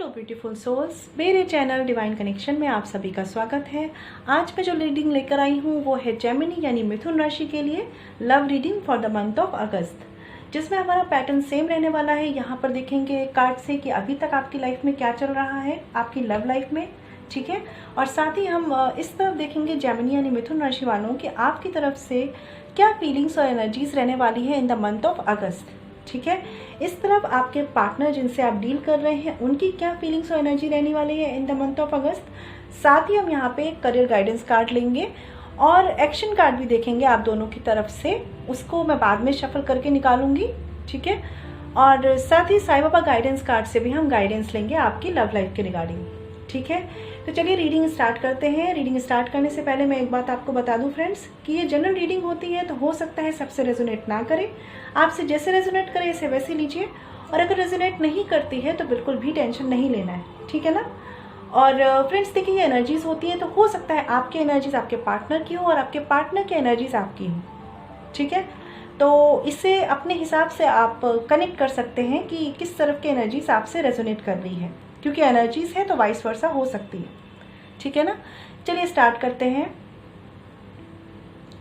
Beautiful souls, मेरे channel divine connection में आप सभी का स्वागत है। आज मैं जो रीडिंग लेकर आई हूँ वो है जेमिनी यानी मिथुन राशि के लिए love reading for the month of अगस्त, जिसमें हमारा पैटर्न सेम रहने वाला है। यहाँ पर देखेंगे कार्ड से कि अभी तक आपकी लाइफ में क्या चल रहा है आपकी लव लाइफ में, ठीक है। और साथ ही हम इस तरफ देखेंगे जेमिनी यानी मिथुन राशि वालों कि आपकी तरफ से क्या फीलिंग्स और एनर्जीज रहने वाली है इन द मंथ ऑफ अगस्त, ठीक है। इस तरफ आपके पार्टनर जिनसे आप डील कर रहे हैं उनकी क्या फीलिंग्स और एनर्जी रहने वाली है इन द मंथ ऑफ अगस्त। साथ ही हम यहाँ पे करियर गाइडेंस कार्ड लेंगे और एक्शन कार्ड भी देखेंगे आप दोनों की तरफ से, उसको मैं बाद में शफल करके निकालूंगी, ठीक है। और साथ ही साईं बाबा गाइडेंस कार्ड से भी हम गाइडेंस लेंगे आपकी लव लाइफ के रिगार्डिंग, ठीक है। तो चलिए रीडिंग स्टार्ट करते हैं। रीडिंग स्टार्ट करने से पहले मैं एक बात आपको बता दूं फ्रेंड्स कि ये जनरल रीडिंग होती है, तो हो सकता है सबसे रेजोनेट ना करे। आपसे जैसे रेजोनेट करे इसे वैसे लीजिए, और अगर रेजोनेट नहीं करती है तो बिल्कुल भी टेंशन नहीं लेना है, ठीक है ना। और फ्रेंड्स देखिए, ये एनर्जीज होती है तो हो सकता है आपकी एनर्जीज आपके पार्टनर की हो और आपके पार्टनर की एनर्जीज आपकी हो, ठीक है। तो इससे अपने हिसाब से आप कनेक्ट कर सकते हैं कि किस तरफ की एनर्जीज आपसे रेजोनेट कर रही है, क्योंकि एनर्जीज है तो वाइस वर्सा हो सकती है, ठीक है ना। चलिए स्टार्ट करते हैं।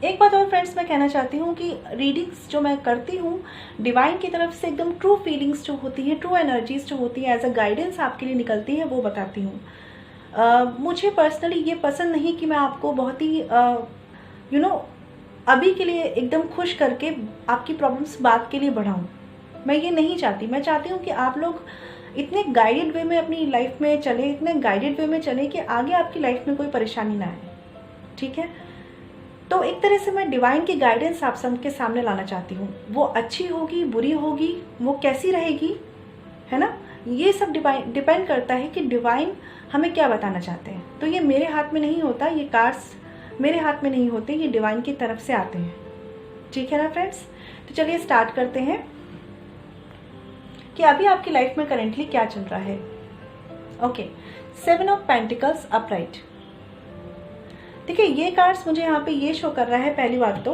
एक बात और फ्रेंड्स मैं कहना चाहती हूँ कि रीडिंग्स जो मैं करती हूँ डिवाइन की तरफ से एकदम ट्रू फीलिंग्स जो होती हैं, ट्रू एनर्जीज जो होती है एज अ गाइडेंस आपके लिए निकलती है, वो बताती हूँ। मुझे पर्सनली ये पसंद नहीं कि मैं आपको बहुत ही अभी के लिए एकदम खुश करके आपकी प्रॉब्लम्स बाद के लिए बढ़ाऊँ। मैं ये नहीं चाहती। मैं चाहती हूँ कि आप लोग इतने गाइडेड वे में अपनी लाइफ में चले, इतने गाइडेड वे में चले कि आगे आपकी लाइफ में कोई परेशानी ना आए, ठीक है। तो एक तरह से मैं डिवाइन की गाइडेंस आप सबके सामने लाना चाहती हूँ। वो अच्छी होगी, बुरी होगी, वो कैसी रहेगी, है ना, ये सब डिपेंड करता है कि डिवाइन हमें क्या बताना चाहते हैं। तो ये मेरे हाथ में नहीं होता, ये कार्ड्स मेरे हाथ में नहीं होते, ये डिवाइन की तरफ से आते हैं, ठीक है ना फ्रेंड्स। तो चलिए स्टार्ट करते हैं कि अभी आपकी लाइफ में करेंटली क्या चल रहा है। Okay, 7 of pentacles upright. देखिए ये कार्ड्स मुझे यहाँ पे ये शो कर रहा है, पहली बात तो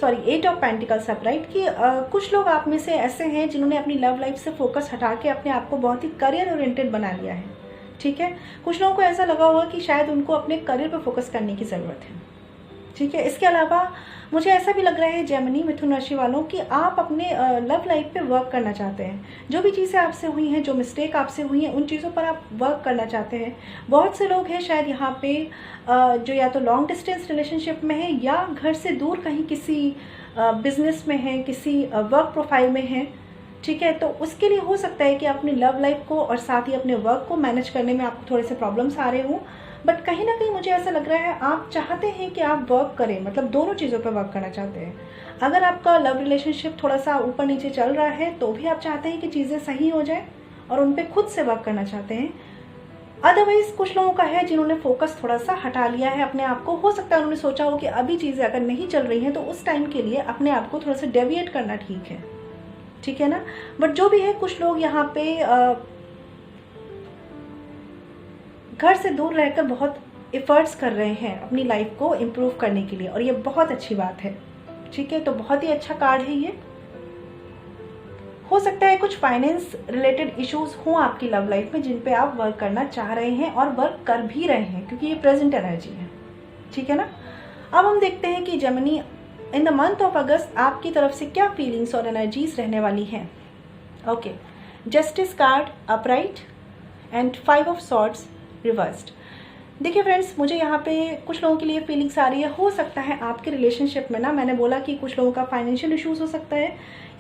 8 ऑफ पेंटिकल्स अपराइट कि कुछ लोग आप में से ऐसे हैं जिन्होंने अपनी लव लाइफ से फोकस हटा के अपने आप को बहुत ही करियर ओरिएंटेड बना लिया है, ठीक है। कुछ लोगों को ऐसा लगा होगा कि शायद उनको अपने करियर पर फोकस करने की ज़रूरत है, ठीक है। इसके अलावा मुझे ऐसा भी लग रहा है जेमिनी मिथुन राशि वालों कि आप अपने लव लाइफ पे वर्क करना चाहते हैं। जो भी चीज़ें आपसे हुई हैं, जो मिस्टेक आपसे हुई हैं, उन चीज़ों पर आप वर्क करना चाहते हैं। बहुत से लोग हैं शायद यहाँ पे जो या तो लॉन्ग डिस्टेंस रिलेशनशिप में है या घर से दूर कहीं किसी बिजनेस में है, किसी वर्क प्रोफाइल में है, ठीक है। तो उसके लिए हो सकता है कि अपनी लव लाइफ को और साथ ही अपने वर्क को मैनेज करने में आपको थोड़े से प्रॉब्लम्स आ रहे हों। बट कहीं ना कहीं मुझे ऐसा लग रहा है आप चाहते हैं कि आप वर्क करें, मतलब दोनों चीज़ों पर वर्क करना चाहते हैं। अगर आपका लव रिलेशनशिप थोड़ा सा ऊपर नीचे चल रहा है तो भी आप चाहते हैं कि चीज़ें सही हो जाए और उन पर खुद से वर्क करना चाहते हैं। अदरवाइज कुछ लोगों का है जिन्होंने फोकस थोड़ा सा हटा लिया है अपने आप को। हो सकता है उन्होंने सोचा हो कि अभी चीज़ें अगर नहीं चल रही हैं तो उस टाइम के लिए अपने आप को थोड़ा सा डेविएट करना ठीक है, ठीक है ना। बट जो भी है, कुछ लोग यहाँ पे घर से दूर रहकर बहुत एफर्ट्स कर रहे हैं अपनी लाइफ को इम्प्रूव करने के लिए, और ये बहुत अच्छी बात है, ठीक है। तो बहुत ही अच्छा कार्ड है ये। हो सकता है कुछ फाइनेंस रिलेटेड इश्यूज हों आपकी लव लाइफ में जिन पे आप वर्क करना चाह रहे हैं और वर्क कर भी रहे हैं, क्योंकि ये प्रेजेंट एनर्जी है, ठीक है ना। अब हम देखते हैं कि Gemini in the month of अगस्त आपकी तरफ से क्या फीलिंग्स और एनर्जीज रहने वाली हैं। Okay, justice card upright and 5 of swords reversed. देखिए फ्रेंड्स, मुझे यहाँ पे कुछ लोगों के लिए फीलिंग्स आ रही है। हो सकता है आपके रिलेशनशिप में ना, मैंने बोला कि कुछ लोगों का फाइनेंशियल इश्यूज हो सकता है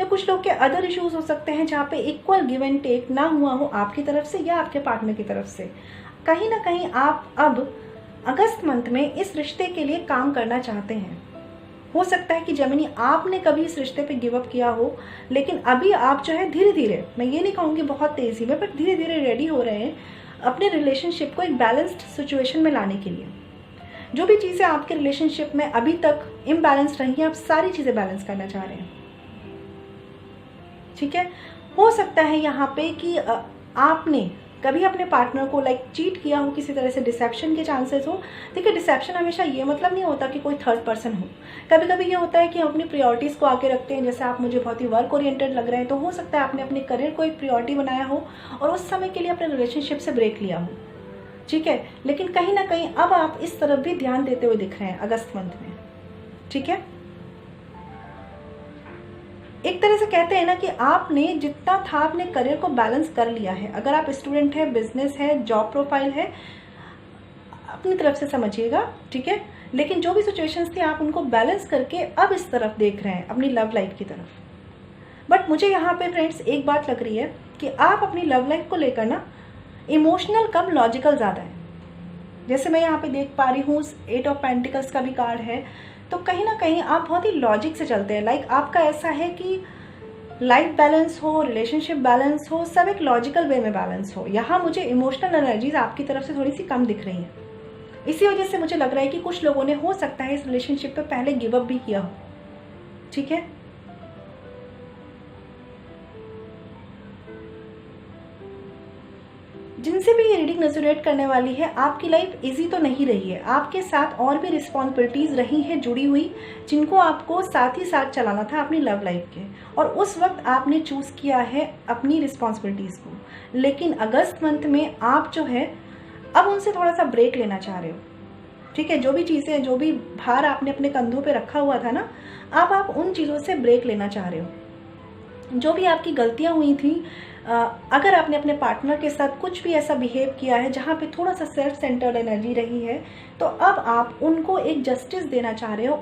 या कुछ लोग के अदर इश्यूज हो सकते हैं जहाँ पे इक्वल गिव एंड टेक ना हुआ हो आपकी तरफ से या आपके पार्टनर की तरफ से। कहीं ना कहीं आप अब अगस्त मंथ में इस रिश्ते के लिए काम करना चाहते हैं। हो सकता है कि जेमिनी आपने कभी इस रिश्ते पे गिव अप किया हो, लेकिन अभी आप जो है धीरे धीरे, मैं ये नहीं कहूँगी बहुत तेज़ी में, पर धीरे धीरे रेडी हो रहे हैं अपने रिलेशनशिप को एक बैलेंस्ड सिचुएशन में लाने के लिए। जो भी चीज़ें आपके रिलेशनशिप में अभी तक इम्बैलेंस्ड रही हैं, आप सारी चीज़ें बैलेंस करना चाह रहे हैं, ठीक है। हो सकता है यहाँ पे कि आपने कभी अपने पार्टनर को लाइक चीट किया हो, किसी तरह से डिसेप्शन के चांसेस हो। देखिए डिसेप्शन हमेशा ये मतलब नहीं होता कि कोई थर्ड पर्सन हो। कभी कभी ये होता है कि हम अपनी प्रायोरिटीज़ को आगे रखते हैं। जैसे आप मुझे बहुत ही वर्क ओरिएंटेड लग रहे हैं, तो हो सकता है आपने अपने करियर को एक प्रायोरिटी बनाया हो और उस समय के लिए अपने रिलेशनशिप से ब्रेक लिया हो, ठीक है। लेकिन कहीं ना कहीं अब आप इस तरफ भी ध्यान देते हुए दिख रहे हैं अगस्त मंथ में, ठीक है। एक तरह से कहते हैं ना कि आपने जितना था अपने करियर को बैलेंस कर लिया है। अगर आप स्टूडेंट है, बिजनेस है, जॉब प्रोफाइल है, अपनी तरफ से समझिएगा, ठीक है। लेकिन जो भी सिचुएशंस थी आप उनको बैलेंस करके अब इस तरफ देख रहे हैं, अपनी लव लाइफ की तरफ। बट मुझे यहाँ पे फ्रेंड्स एक बात लग रही है कि आप अपनी लव लाइफ को लेकर ना इमोशनल कम लॉजिकल ज़्यादा है। जैसे मैं यहाँ पे देख पा रही हूँ 8 ऑफ पेंटिकल्स का भी कार्ड है, तो कहीं ना कहीं आप बहुत ही लॉजिक से चलते हैं। लाइक आपका ऐसा है कि लाइफ बैलेंस हो, रिलेशनशिप बैलेंस हो, सब एक लॉजिकल वे में बैलेंस हो। यहाँ मुझे इमोशनल एनर्जीज आपकी तरफ से थोड़ी सी कम दिख रही हैं। इसी वजह से मुझे लग रहा है कि कुछ लोगों ने हो सकता है इस रिलेशनशिप पे पहले गिव अप भी किया हो, ठीक है। जिनसे भी ये रीडिंग रेजोनेट करने वाली है, आपकी लाइफ इजी तो नहीं रही है। आपके साथ और भी रिस्पॉन्सिबिलिटीज रही हैं जुड़ी हुई, जिनको आपको साथ ही साथ चलाना था अपनी लव लाइफ के, और उस वक्त आपने चूज किया है अपनी रिस्पॉन्सिबिलिटीज को। लेकिन अगस्त मंथ में आप जो है अब उनसे थोड़ा सा ब्रेक लेना चाह रहे हो, ठीक है। जो भी चीज़ें, जो भी भार आपने अपने कंधों पे रखा हुआ था ना, अब आप उन चीज़ों से ब्रेक लेना चाह रहे हो। जो भी आपकी गलतियां हुई थी, अगर आपने अपने पार्टनर के साथ कुछ भी ऐसा बिहेव किया है जहाँ पे थोड़ा सा सेल्फ सेंटर्ड एनर्जी रही है, तो अब आप उनको एक जस्टिस देना चाह रहे हो।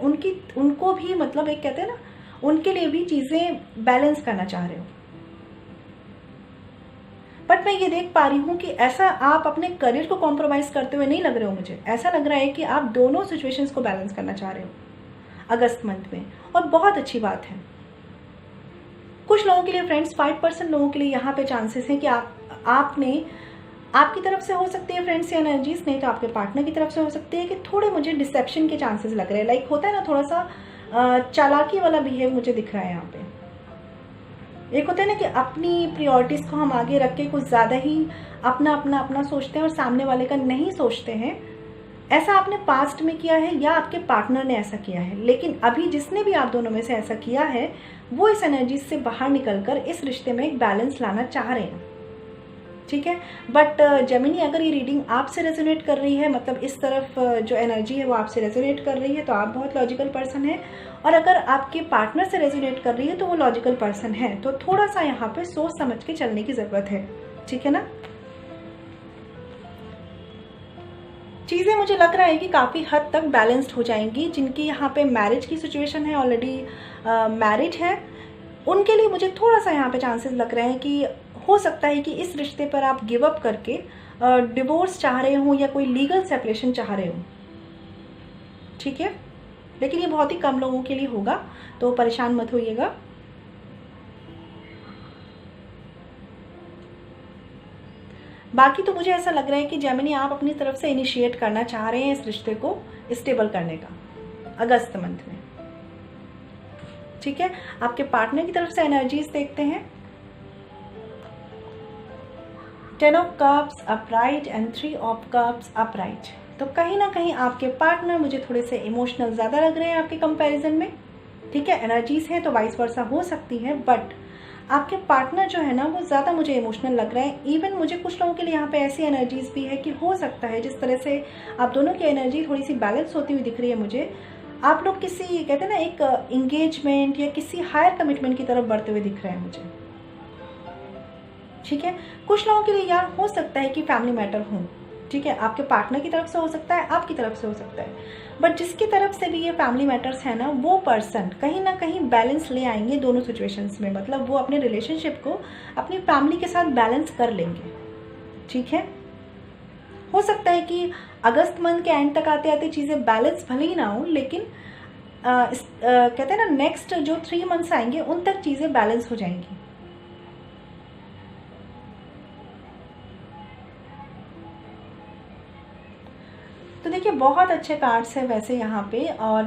उनको भी मतलब एक कहते हैं ना, उनके लिए भी चीज़ें बैलेंस करना चाह रहे हो। बट मैं ये देख पा रही हूँ कि ऐसा आप अपने करियर को कॉम्प्रोमाइज़ करते हुए नहीं लग रहे हो। मुझे ऐसा लग रहा है कि आप दोनों सिचुएशंस को बैलेंस करना चाह रहे हो अगस्त मंथ में, और बहुत अच्छी बात है। कुछ लोगों के लिए फ्रेंड्स, 5% लोगों के लिए यहाँ पे चांसेस हैं कि आपने आपकी तरफ से हो सकती है फ्रेंड्स ये एनर्जीज, नहीं तो आपके पार्टनर की तरफ से हो सकती है कि थोड़े मुझे डिसेप्शन के चांसेस लग रहे हैं। लाइक होता है ना, थोड़ा सा चालाकी वाला बिहेव मुझे दिख रहा है यहाँ पे। एक होता है ना कि अपनी प्रायोरिटीज को हम आगे रख के कुछ ज़्यादा ही अपना अपना अपना सोचते हैं और सामने वाले का नहीं सोचते हैं। ऐसा आपने पास्ट में किया है या आपके पार्टनर ने ऐसा किया है, लेकिन अभी जिसने भी आप दोनों में से ऐसा किया है वो इस एनर्जी से बाहर निकलकर इस रिश्ते में एक बैलेंस लाना चाह रहे हैं, ठीक है। बट जेमिनी, अगर ये रीडिंग आपसे रेजोनेट कर रही है, मतलब इस तरफ जो एनर्जी है वो आपसे रेजोनेट कर रही है, तो आप बहुत लॉजिकल पर्सन है। और अगर आपके पार्टनर से रेजोनेट कर रही है तो वो लॉजिकल पर्सन है। तो थोड़ा सा यहाँ पे सोच समझ के चलने की ज़रूरत है, ठीक है ना। चीज़ें मुझे लग रहा है कि काफ़ी हद तक बैलेंस्ड हो जाएंगी। जिनकी यहाँ पे मैरिज की सिचुएशन है, ऑलरेडी मैरिड है, उनके लिए मुझे थोड़ा सा यहाँ पे चांसेस लग रहे हैं कि हो सकता है कि इस रिश्ते पर आप गिव अप करके डिवोर्स चाह रहे हो या कोई लीगल सेपरेशन चाह रहे हो, ठीक है। लेकिन ये बहुत ही कम लोगों के लिए होगा, तो परेशान मत होइएगा। बाकी तो मुझे ऐसा लग रहा है कि जेमिनी आप अपनी तरफ से इनिशिएट करना चाह रहे हैं इस रिश्ते को स्टेबल करने का अगस्त मंथ में, ठीक है। आपके पार्टनर की तरफ से एनर्जीज देखते हैं। 10 of cups upright and 3 of cups upright. तो कहीं ना कहीं आपके पार्टनर मुझे थोड़े से इमोशनल ज़्यादा लग रहे हैं आपके कंपैरिजन में, ठीक है। एनर्जीज हैं तो वाइस वर्सा हो सकती है, बट आपके पार्टनर जो है ना वो ज़्यादा मुझे इमोशनल लग रहा है। इवन मुझे कुछ लोगों के लिए यहाँ पे ऐसी एनर्जीज भी है कि हो सकता है जिस तरह से आप दोनों की एनर्जी थोड़ी सी बैलेंस होती हुई दिख रही है मुझे, आप लोग किसी कहते हैं ना एक एंगेजमेंट या किसी हायर कमिटमेंट की तरफ बढ़ते हुए दिख रहे हैं मुझे, ठीक है। कुछ लोगों के लिए यहाँ हो सकता है कि फैमिली मैटर हो, ठीक है। आपके पार्टनर की तरफ से हो सकता है, आपकी तरफ से हो सकता है, बट जिसकी तरफ से भी ये फैमिली मैटर्स है ना, वो पर्सन कहीं ना कहीं बैलेंस ले आएंगे दोनों सिचुएशंस में। मतलब वो अपने रिलेशनशिप को अपनी फैमिली के साथ बैलेंस कर लेंगे, ठीक है। हो सकता है कि अगस्त मंथ के एंड तक आते आते चीज़ें बैलेंस भले ही ना हो, लेकिन कहते हैं ना नेक्स्ट जो 3 मंथ्स आएंगे उन तक चीज़ें बैलेंस हो जाएंगी। तो देखिए बहुत अच्छे कार्ड्स हैं वैसे यहाँ पे, और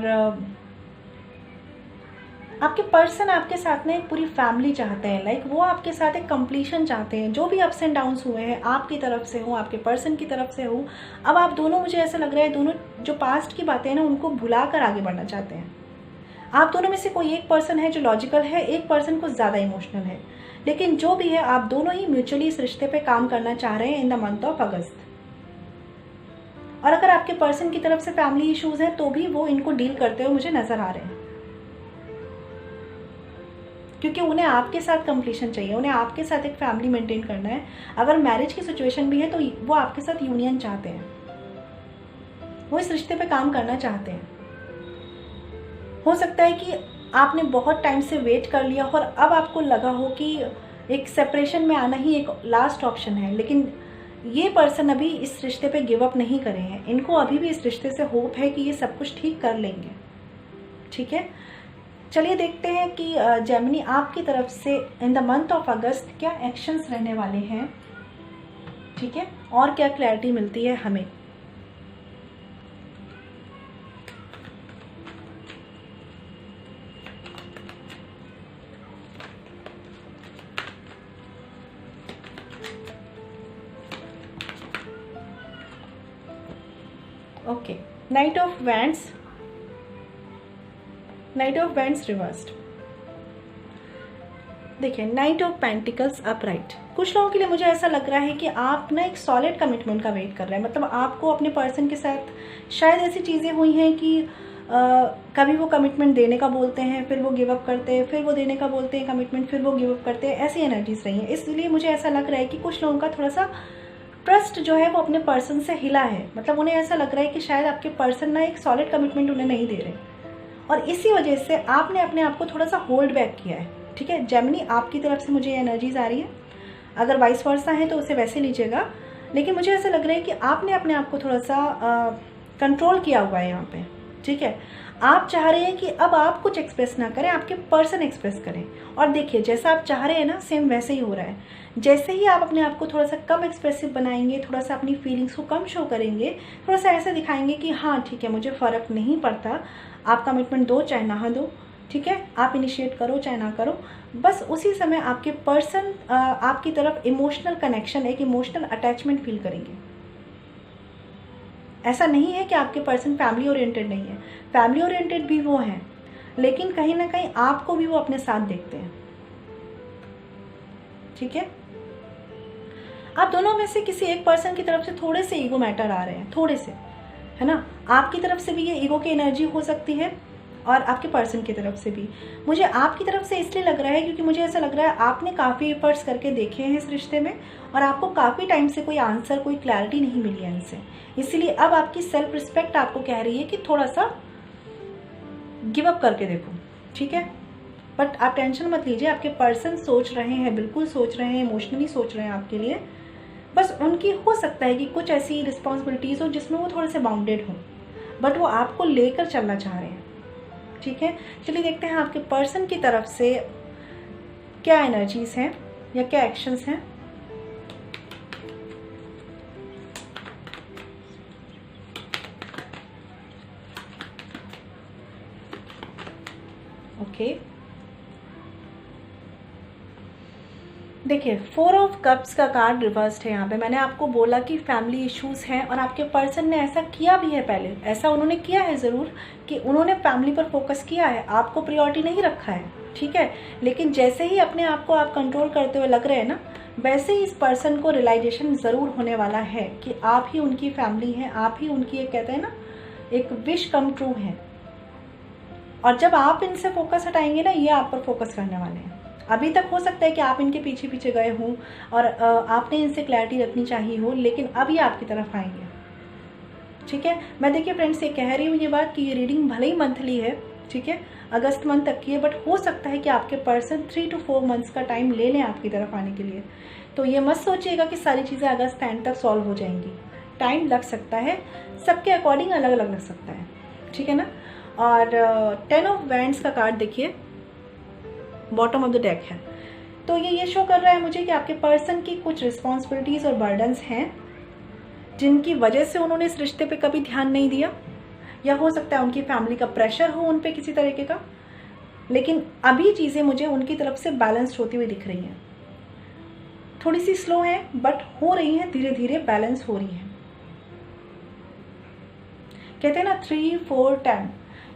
आपके पर्सन आपके साथ में एक पूरी फैमिली चाहते हैं, लाइक वो आपके साथ एक कंप्लीशन चाहते हैं। जो भी अप्स एंड डाउन्स हुए हैं आपकी तरफ से हो, आपके पर्सन की तरफ से हो, अब आप दोनों, मुझे ऐसा लग रहा है दोनों जो पास्ट की बातें हैं ना उनको भुला कर आगे बढ़ना चाहते हैं। आप दोनों में से कोई एक पर्सन है जो लॉजिकल है, एक पर्सन को ज़्यादा इमोशनल है, लेकिन जो भी है आप दोनों ही म्यूचुअली इस रिश्ते पे काम करना चाह रहे हैं इन द मंथ ऑफ अगस्त। और अगर आपके पर्सन की तरफ से फैमिली इश्यूज हैं तो भी वो इनको डील करते हुए मुझे नजर आ रहे हैं, क्योंकि उन्हें आपके साथ कंप्लीशन चाहिए, उन्हें आपके साथ एक फैमिली मेंटेन करना है। अगर मैरिज की सिचुएशन भी है तो वो आपके साथ यूनियन चाहते हैं, वो इस रिश्ते पे काम करना चाहते हैं। हो सकता है कि आपने बहुत टाइम से वेट कर लिया और अब आपको लगा हो कि एक सेपरेशन में आना ही एक लास्ट ऑप्शन है, लेकिन ये पर्सन अभी इस रिश्ते पे गिव अप नहीं करे हैं। इनको अभी भी इस रिश्ते से होप है कि ये सब कुछ ठीक कर लेंगे। ठीक है, चलिए देखते हैं कि जेमिनी आपकी तरफ से इन द मंथ ऑफ अगस्त क्या एक्शंस रहने वाले हैं। ठीक है, और क्या क्लैरिटी मिलती है हमें। Okay, night of wands, night of wands reversed. देखिए, नाइट ऑफ पेंटिकल्स अपराइट। कुछ लोगों के लिए मुझे ऐसा लग रहा है कि आप ना एक सॉलिड कमिटमेंट का वेट कर रहे हैं। मतलब आपको अपने पर्सन के साथ शायद ऐसी चीज़ें हुई हैं कि कभी वो कमिटमेंट देने का बोलते हैं, फिर वो गिव अप करते हैं, फिर वो देने का बोलते हैं कमिटमेंट, फिर वो गिव अप करते हैं। ऐसी एनर्जीज रही हैं। इसलिए मुझे ऐसा लग रहा है कि कुछ लोगों का थोड़ा सा ट्रस्ट जो है वो अपने पर्सन से हिला है। मतलब उन्हें ऐसा लग रहा है कि शायद आपके पर्सन ना एक सॉलिड कमिटमेंट उन्हें नहीं दे रहे, और इसी वजह से आपने अपने आप को थोड़ा सा होल्ड बैक किया है। ठीक है जेमिनी, आपकी तरफ से मुझे एनर्जीज आ रही है। अगर वाइस वर्सा है तो उसे वैसे लीजिएगा, लेकिन मुझे ऐसा लग रहा है कि आपने अपने आप को थोड़ा सा कंट्रोल किया हुआ है यहाँ पे। ठीक है, आप चाह रहे हैं कि अब आप कुछ एक्सप्रेस ना करें, आपके पर्सन एक्सप्रेस करें। और देखिए, जैसा आप चाह रहे हैं ना सेम वैसे ही हो रहा है। जैसे ही आप अपने आप को थोड़ा सा कम एक्सप्रेसिव बनाएंगे, थोड़ा सा अपनी फीलिंग्स को कम शो करेंगे, थोड़ा सा ऐसे दिखाएंगे कि हाँ ठीक है मुझे फ़र्क नहीं पड़ता, आप कमिटमेंट दो चाहे ना दो, ठीक है, आप इनिशिएट करो चाहे ना करो, बस उसी समय आपके पर्सन आपकी तरफ इमोशनल कनेक्शन, एक इमोशनल अटैचमेंट फील करेंगे। ऐसा नहीं है कि आपके पर्सन फैमिली ओरिएंटेड नहीं है, फैमिली ओरिएंटेड भी वो हैं, लेकिन कहीं ना कहीं आपको भी वो अपने साथ देखते हैं। ठीक है, आप दोनों में से किसी एक पर्सन की तरफ से थोड़े से ईगो मैटर आ रहे हैं, थोड़े से, है ना। आपकी तरफ से भी ये ईगो की एनर्जी हो सकती है और आपके पर्सन की तरफ से भी। मुझे आपकी तरफ से इसलिए लग रहा है क्योंकि मुझे ऐसा लग रहा है आपने काफ़ी एफर्ट्स करके देखे हैं इस रिश्ते में और आपको काफ़ी टाइम से कोई आंसर, कोई क्लैरिटी नहीं मिली है इनसे। इसलिए अब आपकी सेल्फ रिस्पेक्ट आपको कह रही है कि थोड़ा सा गिव अप करके देखो। ठीक है, बट आप टेंशन मत लीजिए, आपके पर्सन सोच रहे हैं, बिल्कुल सोच रहे हैं, इमोशनली सोच रहे हैं आपके लिए। बस उनकी हो सकता है कि कुछ ऐसी रिस्पॉन्सिबिलिटीज़ हो जिसमें वो थोड़े से बाउंडेड हो, बट वो आपको लेकर चलना चाह रहे हैं। ठीक है, चलिए देखते हैं आपके पर्सन की तरफ से क्या एनर्जीज हैं या क्या एक्शंस हैं। ओके, देखिए 4 ऑफ कप्स का कार्ड रिवर्स्ड है यहाँ पे। मैंने आपको बोला कि फैमिली इश्यूज हैं और आपके पर्सन ने ऐसा किया भी है, पहले ऐसा उन्होंने किया है ज़रूर कि उन्होंने फैमिली पर फोकस किया है, आपको प्रायोरिटी नहीं रखा है। ठीक है, लेकिन जैसे ही अपने आप को आप कंट्रोल करते हुए लग रहे हैं ना, वैसे ही इस पर्सन को रियलाइजेशन ज़रूर होने वाला है कि आप ही उनकी फैमिली हैं, आप ही उनकी एक, कहते हैं ना, एक विश कम ट्रू है। और जब आप इनसे फोकस हटाएंगे ना, ये आप पर फोकस करने वाले हैं। अभी तक हो सकता है कि आप इनके पीछे पीछे गए हों और आपने इनसे क्लैरिटी रखनी चाहिए हो, लेकिन अब ये आपकी तरफ आएंगे। ठीक है, मैं देखिए फ्रेंड्स ये कह रही हूँ ये बात कि ये रीडिंग भले ही मंथली है, ठीक है, अगस्त मंथ तक की है, बट हो सकता है कि आपके पर्सन 3 to 4 मंथ्स का टाइम ले लें आपकी तरफ आने के लिए। तो ये मत सोचिएगा कि सारी चीज़ें अगस्त एंड तक सॉल्व हो जाएंगी, टाइम लग सकता है, सबके अकॉर्डिंग अलग अलग लग सकता है। ठीक है ना। और 10 ऑफ वैंड्स का कार्ड देखिए, बॉटम ऑफ द डेक है। तो ये शो कर रहा है मुझे कि आपके पर्सन की कुछ रिस्पॉन्सिबिलिटीज़ और बर्डन्स हैं जिनकी वजह से उन्होंने इस रिश्ते पे कभी ध्यान नहीं दिया, या हो सकता है उनकी फैमिली का प्रेशर हो उन पे किसी तरीके का, लेकिन अभी चीज़ें मुझे उनकी तरफ से बैलेंस्ड होती हुई दिख रही हैं। थोड़ी सी स्लो है बट हो रही हैं, धीरे धीरे बैलेंस हो रही हैं। कहते हैं ना 3, 4, 10,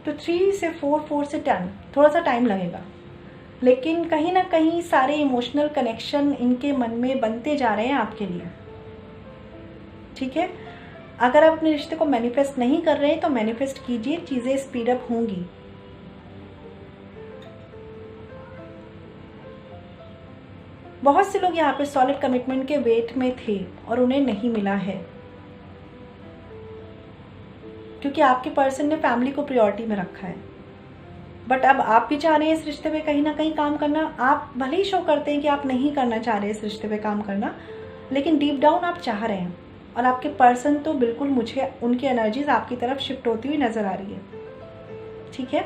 तो 3 से 4, 4 से 10 थोड़ा सा टाइम लगेगा, लेकिन कहीं ना कहीं सारे इमोशनल कनेक्शन इनके मन में बनते जा रहे हैं आपके लिए। ठीक है, अगर आप अपने रिश्ते को मैनिफेस्ट नहीं कर रहे हैं तो मैनिफेस्ट कीजिए, चीज़ें स्पीड अप होंगी। बहुत से लोग यहाँ पे सॉलिड कमिटमेंट के वेट में थे और उन्हें नहीं मिला है, क्योंकि आपके पर्सन ने फैमिली को प्रायोरिटी में रखा है। बट अब आप भी चाह रहे हैं इस रिश्ते पे कहीं ना कहीं काम करना। आप भले ही शो करते हैं कि आप नहीं करना चाह रहे इस रिश्ते पे काम करना, लेकिन डीप डाउन आप चाह रहे हैं। और आपके पर्सन तो बिल्कुल, मुझे उनकी एनर्जीज आपकी तरफ शिफ्ट होती हुई नजर आ रही है। ठीक है,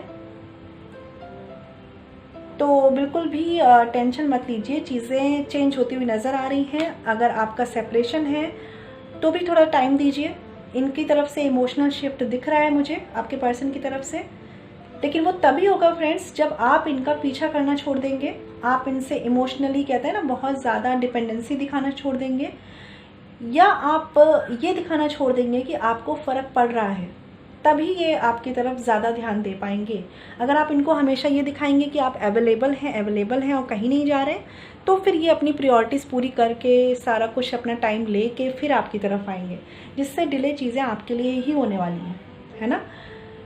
तो बिल्कुल भी टेंशन मत लीजिए, चीज़ें चेंज होती हुई नज़र आ रही हैं। अगर आपका सेपरेशन है तो भी थोड़ा टाइम दीजिए। इनकी तरफ से इमोशनल शिफ्ट दिख रहा है मुझे आपके पर्सन की तरफ से, लेकिन वो तभी होगा फ्रेंड्स जब आप इनका पीछा करना छोड़ देंगे। आप इनसे इमोशनली, कहते हैं ना, बहुत ज़्यादा डिपेंडेंसी दिखाना छोड़ देंगे, या आप ये दिखाना छोड़ देंगे कि आपको फ़र्क पड़ रहा है, तभी ये आपकी तरफ ज़्यादा ध्यान दे पाएंगे। अगर आप इनको हमेशा ये दिखाएंगे कि आप अवेलेबल हैं और कहीं नहीं जा रहे, तो फिर ये अपनी प्रायोरिटीज़ पूरी करके, सारा कुछ अपना टाइम लेके फिर आपकी तरफ आएंगे, जिससे डिले चीज़ें आपके लिए ही होने वाली हैं, है ना।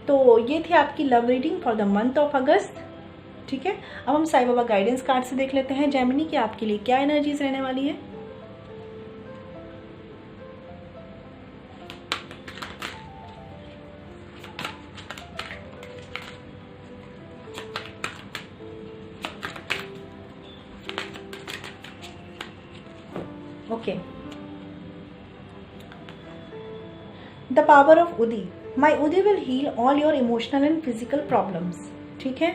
तो ये थी आपकी love reading for the month of अगस्त। ठीक है, अब हम साईं बाबा गाइडेंस कार्ड से देख लेते हैं जेमिनी की आपके लिए क्या एनर्जीज रहने वाली है। Okay, the power of udi. My udi will heal all your emotional and physical problems. ठीक है,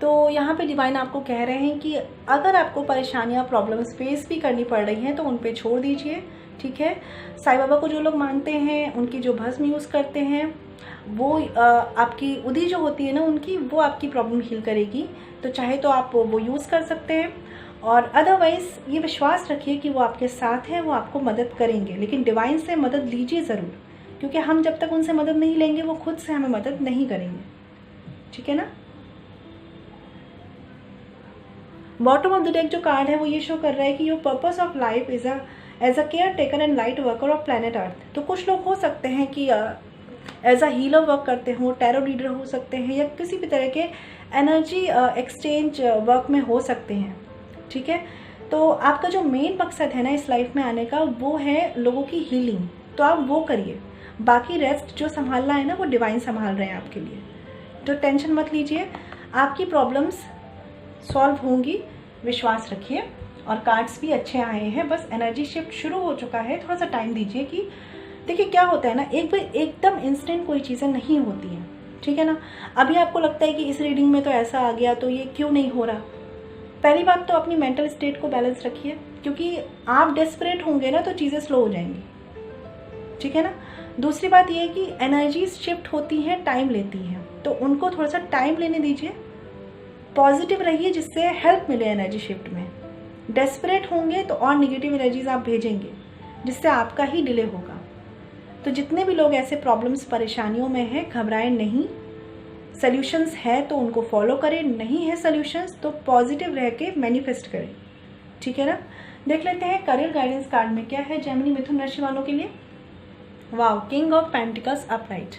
तो यहाँ पे डिवाइन आपको कह रहे हैं कि अगर आपको परेशानियाँ, प्रॉब्लम्स फेस भी करनी पड़ रही हैं तो उन पे छोड़ दीजिए। ठीक है, साईं बाबा को जो लोग मानते हैं, उनकी जो भस्म यूज़ करते हैं, वो आपकी उदी जो होती है ना उनकी, वो आपकी प्रॉब्लम हील करेगी। तो चाहे तो आप वो यूज़ कर सकते हैं, और अदरवाइज़ ये विश्वास रखिए कि वो आपके साथ हैं, वो आपको मदद करेंगे। लेकिन डिवाइन से मदद लीजिए ज़रूर, क्योंकि हम जब तक उनसे मदद नहीं लेंगे वो खुद से हमें मदद नहीं करेंगे। ठीक है ना। बॉटम ऑफ द डेक जो कार्ड है वो ये शो कर रहा है कि your purpose of life is as a caretaker and light worker of planet Earth. तो कुछ लोग हो सकते हैं कि एज अ हीलर वर्क करते हों, टैरो रीडर हो सकते हैं, या किसी भी तरह के एनर्जी एक्सचेंज वर्क में हो सकते हैं। ठीक है, तो आपका जो मेन मकसद है ना इस लाइफ में आने का, वो है लोगों की हीलिंग। तो आप वो करिए, बाकी रेस्ट जो संभालना है ना वो डिवाइन संभाल रहे हैं आपके लिए। तो टेंशन मत लीजिए, आपकी प्रॉब्लम्स सॉल्व होंगी, विश्वास रखिए। और कार्ड्स भी अच्छे आए हैं, बस एनर्जी शिफ्ट शुरू हो चुका है। थोड़ा सा टाइम दीजिए कि देखिए क्या होता है ना, एक बार एकदम इंस्टेंट कोई चीज़ें नहीं होती हैं। ठीक है ना। अभी आपको लगता है कि इस रीडिंग में तो ऐसा आ गया, तो ये क्यों नहीं हो रहा। पहली बात तो अपनी मेंटल स्टेट को बैलेंस रखिए, क्योंकि आप डेस्परेट होंगे ना तो चीज़ें स्लो हो जाएंगी। ठीक है ना। दूसरी बात ये है कि एनर्जीज शिफ्ट होती हैं, टाइम लेती हैं, तो उनको थोड़ा सा टाइम लेने दीजिए। पॉजिटिव रहिए जिससे हेल्प मिले एनर्जी शिफ्ट में। डेस्परेट होंगे तो और निगेटिव एनर्जीज आप भेजेंगे, जिससे आपका ही डिले होगा। तो जितने भी लोग ऐसे प्रॉब्लम्स, परेशानियों में हैं, घबराएं नहीं। सॉल्यूशंस है तो उनको फॉलो करें, नहीं है सॉल्यूशंस तो पॉजिटिव रह के मैनिफेस्ट करें। ठीक है ना। देख लेते हैं करियर गाइडेंस कार्ड में क्या है जेमिनी मिथुन राशि वालों के लिए। Wow, king of pentacles upright.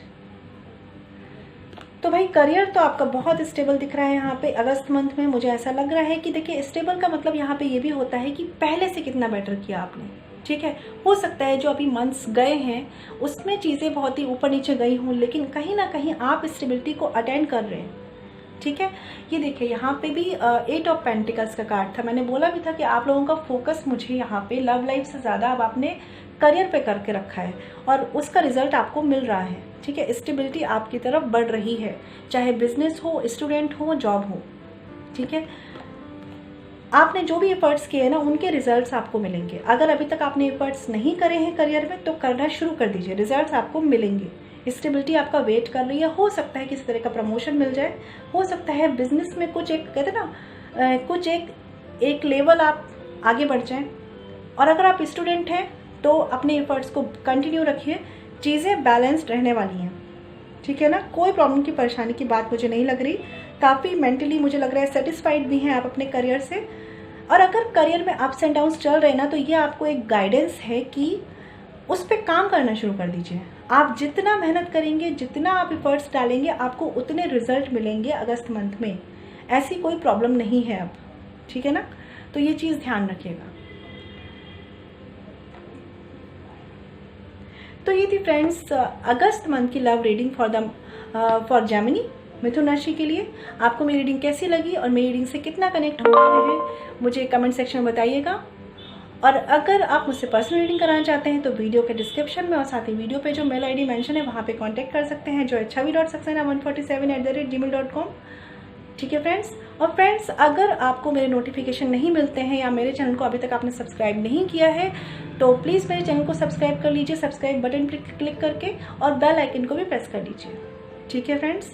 तो भाई करियर तो आपका बहुत स्टेबल दिख रहा है यहाँ पे अगस्त मंथ में। मुझे ऐसा लग रहा है कि देखिए, स्टेबल का मतलब यहाँ पे ये भी होता है कि पहले से कितना बेटर किया आपने। ठीक है, हो सकता है जो अभी मंथ्स गए हैं उसमें चीज़ें बहुत ही ऊपर नीचे गई हों, लेकिन कहीं ना कहीं आप स्टेबिलिटी को अटेंड कर रहे हैं। ठीक है, ये देखिए यहाँ पे भी 8 ऑफ पेंटिकल्स का कार्ड था। मैंने बोला भी था कि आप लोगों का फोकस मुझे यहाँ पे लव लाइफ से ज़्यादा अब आपने करियर पे करके रखा है, और उसका रिजल्ट आपको मिल रहा है। ठीक है, स्टेबिलिटी आपकी तरफ बढ़ रही है, चाहे बिजनेस हो, स्टूडेंट हो, जॉब हो। ठीक है, आपने जो भी एफर्ट्स किए हैं ना उनके रिजल्ट्स आपको मिलेंगे। अगर अभी तक आपने एफर्ट्स नहीं करे हैं करियर में तो करना शुरू कर दीजिए, रिजल्ट्स आपको मिलेंगे। स्टेबिलिटी आपका वेट कर रही है। हो सकता है किसी तरह का प्रमोशन मिल जाए, हो सकता है बिजनेस में कुछ एक कहते हैं ना कुछ एक लेवल आप आगे बढ़ जाएं। और अगर आप स्टूडेंट हैं तो अपने एफर्ट्स को कंटिन्यू रखिए, चीज़ें बैलेंस्ड रहने वाली हैं, ठीक है ना। कोई प्रॉब्लम की परेशानी की बात मुझे नहीं लग रही, काफ़ी मेंटली मुझे लग रहा है सेटिस्फाइड भी हैं आप अपने करियर से। और अगर करियर में अप्स एंड डाउन्स चल रहे हैं ना, तो ये आपको एक गाइडेंस है कि उस पर काम करना शुरू कर दीजिए। आप जितना मेहनत करेंगे, जितना आप एफर्ट्स डालेंगे, आपको उतने रिजल्ट मिलेंगे अगस्त मंथ में। ऐसी कोई प्रॉब्लम नहीं है अब, ठीक है ना। तो ये चीज़ ध्यान रखिएगा। तो ये थी फ्रेंड्स अगस्त मंथ की लव रीडिंग फॉर जेमिनी, मिथुन राशि के लिए। आपको मेरी रीडिंग कैसी लगी और मेरी रीडिंग से कितना कनेक्ट हो रहे हैं मुझे कमेंट सेक्शन में बताइएगा। और अगर आप मुझसे पर्सनल रीडिंग कराना चाहते हैं तो वीडियो के डिस्क्रिप्शन में और साथ ही वीडियो पे जो मेल आईडी मेंशन है वहाँ पे कांटेक्ट कर सकते हैं, joychavi.saxena147@gmail.com, ठीक है फ्रेंड्स। और फ्रेंड्स, अगर आपको मेरे नोटिफिकेशन नहीं मिलते हैं या मेरे चैनल को अभी तक आपने सब्सक्राइब नहीं किया है तो प्लीज़ मेरे चैनल को सब्सक्राइब कर लीजिए, सब्सक्राइब बटन पर क्लिक करके, और बेल आइकन को भी प्रेस कर लीजिए, ठीक है फ्रेंड्स।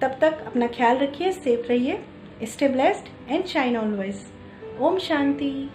तब तक अपना ख्याल रखिए, सेफ रहिए, stay blessed and shine always. ओम शांति।